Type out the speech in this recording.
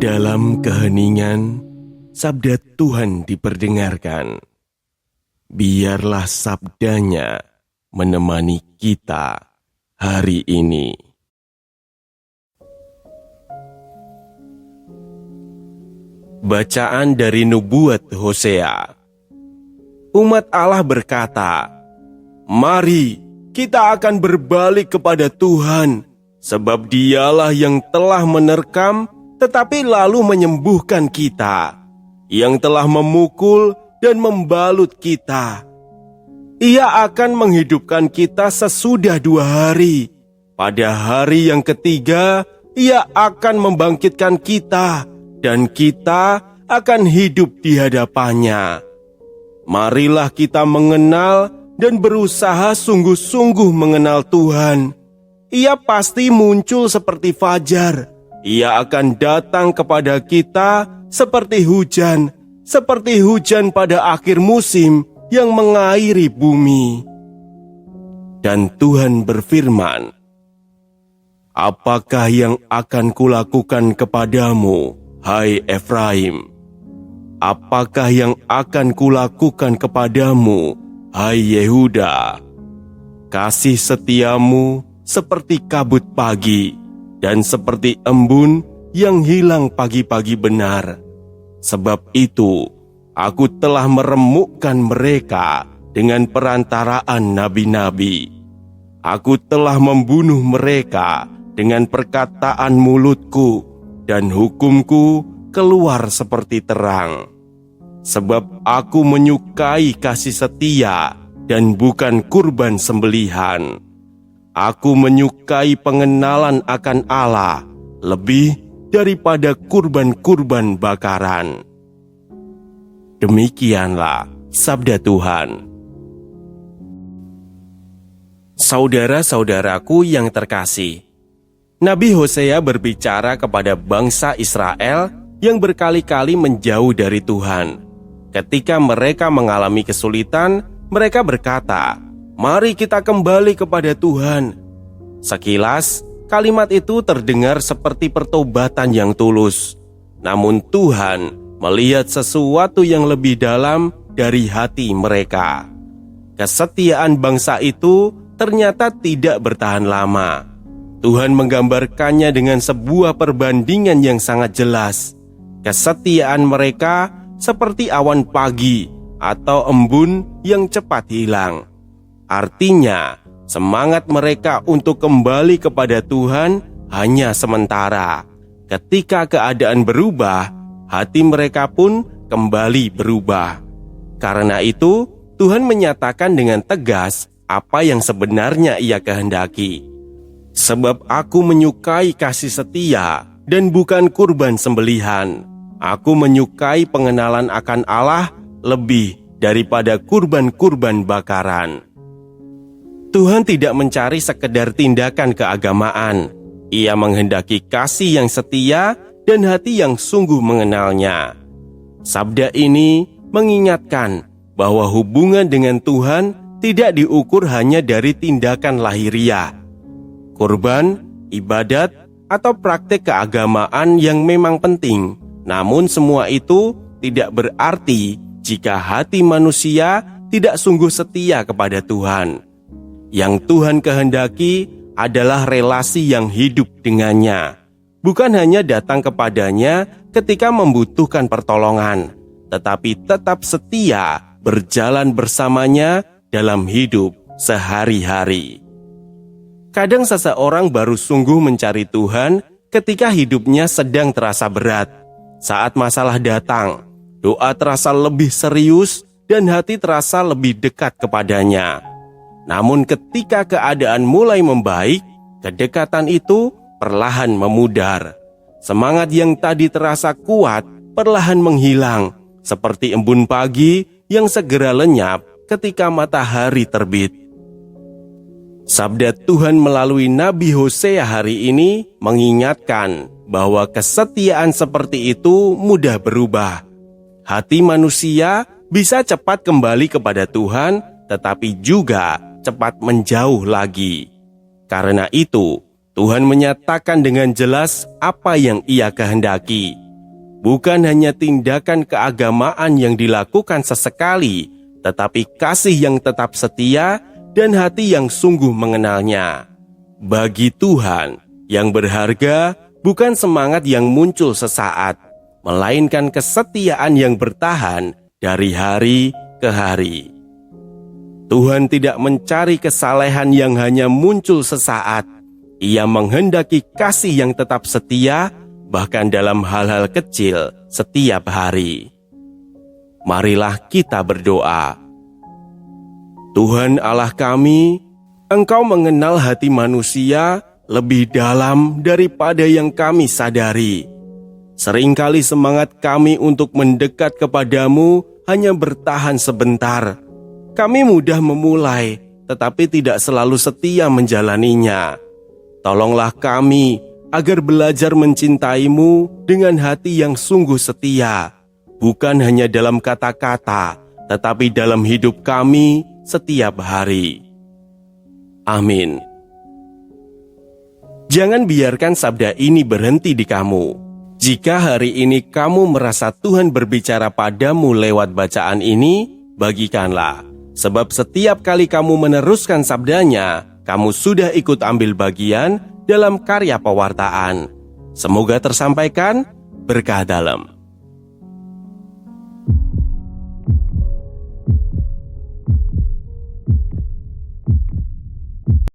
Dalam keheningan, sabda Tuhan diperdengarkan. Biarlah sabdanya menemani kita hari ini. Bacaan dari Nubuat Hosea. Umat Allah berkata, "Mari kita akan berbalik kepada Tuhan, sebab Dialah yang telah menerkam tetapi lalu menyembuhkan kita, yang telah memukul dan membalut kita. Ia akan menghidupkan kita sesudah 2 hari. Pada hari yang ketiga, Ia akan membangkitkan kita, dan kita akan hidup di hadapannya. Marilah kita mengenal dan berusaha sungguh-sungguh mengenal Tuhan. Ia pasti muncul seperti fajar. Ia akan datang kepada kita seperti hujan pada akhir musim yang mengairi bumi." Dan Tuhan berfirman, "Apakah yang akan kulakukan kepadamu, hai Efraim? Apakah yang akan kulakukan kepadamu, hai Yehuda? Kasih setiamu seperti kabut pagi, dan seperti embun yang hilang pagi-pagi benar. Sebab itu, aku telah meremukkan mereka dengan perantaraan nabi-nabi. Aku telah membunuh mereka dengan perkataan mulutku, dan hukumku keluar seperti terang. Sebab aku menyukai kasih setia dan bukan kurban sembelihan. Aku menyukai pengenalan akan Allah lebih daripada kurban-kurban bakaran." Demikianlah sabda Tuhan. Saudara-saudaraku yang terkasih, Nabi Hosea berbicara kepada bangsa Israel yang berkali-kali menjauh dari Tuhan. Ketika mereka mengalami kesulitan, mereka berkata, "Mari kita kembali kepada Tuhan." Sekilas, kalimat itu terdengar seperti pertobatan yang tulus. Namun Tuhan melihat sesuatu yang lebih dalam dari hati mereka. Kesetiaan bangsa itu ternyata tidak bertahan lama. Tuhan menggambarkannya dengan sebuah perbandingan yang sangat jelas. Kesetiaan mereka seperti awan pagi atau embun yang cepat hilang. Artinya, semangat mereka untuk kembali kepada Tuhan hanya sementara. Ketika keadaan berubah, hati mereka pun kembali berubah. Karena itu, Tuhan menyatakan dengan tegas apa yang sebenarnya Ia kehendaki. "Sebab aku menyukai kasih setia dan bukan kurban sembelihan. Aku menyukai pengenalan akan Allah lebih daripada kurban-kurban bakaran." Tuhan tidak mencari sekedar tindakan keagamaan. Ia menghendaki kasih yang setia dan hati yang sungguh mengenalnya. Sabda ini mengingatkan bahwa hubungan dengan Tuhan tidak diukur hanya dari tindakan lahiriah. Kurban, ibadat, atau praktik keagamaan yang memang penting. Namun semua itu tidak berarti jika hati manusia tidak sungguh setia kepada Tuhan. Yang Tuhan kehendaki adalah relasi yang hidup dengannya. Bukan hanya datang kepadanya ketika membutuhkan pertolongan, tetapi tetap setia berjalan bersamanya dalam hidup sehari-hari. Kadang seseorang baru sungguh mencari Tuhan ketika hidupnya sedang terasa berat. Saat masalah datang, doa terasa lebih serius dan hati terasa lebih dekat kepadanya. Namun ketika keadaan mulai membaik, kedekatan itu perlahan memudar. Semangat yang tadi terasa kuat perlahan menghilang, seperti embun pagi yang segera lenyap ketika matahari terbit. Sabda Tuhan melalui Nabi Hosea hari ini mengingatkan bahwa kesetiaan seperti itu mudah berubah. Hati manusia bisa cepat kembali kepada Tuhan, tetapi juga cepat menjauh lagi. Karena itu, Tuhan menyatakan dengan jelas apa yang Ia kehendaki. bukan hanya tindakan keagamaan yang dilakukan sesekali, tetapi kasih yang tetap setia dan hati yang sungguh mengenalnya. Bagi Tuhan, yang berharga bukan semangat yang muncul sesaat, melainkan kesetiaan yang bertahan dari hari ke hari. Tuhan tidak mencari kesalehan yang hanya muncul sesaat. Ia menghendaki kasih yang tetap setia, bahkan dalam hal-hal kecil setiap hari. Marilah kita berdoa. Tuhan Allah kami, Engkau mengenal hati manusia lebih dalam daripada yang kami sadari. Seringkali semangat kami untuk mendekat kepadamu hanya bertahan sebentar. Kami mudah memulai, tetapi tidak selalu setia menjalaninya. Tolonglah kami agar belajar mencintaimu dengan hati yang sungguh setia, bukan hanya dalam kata-kata, tetapi dalam hidup kami setiap hari. Amin. Jangan biarkan sabda ini berhenti di kamu. Jika hari ini kamu merasa Tuhan berbicara padamu lewat bacaan ini, bagikanlah. Sebab setiap kali kamu meneruskan sabdanya, kamu sudah ikut ambil bagian dalam karya pewartaan. Semoga tersampaikan berkah dalam.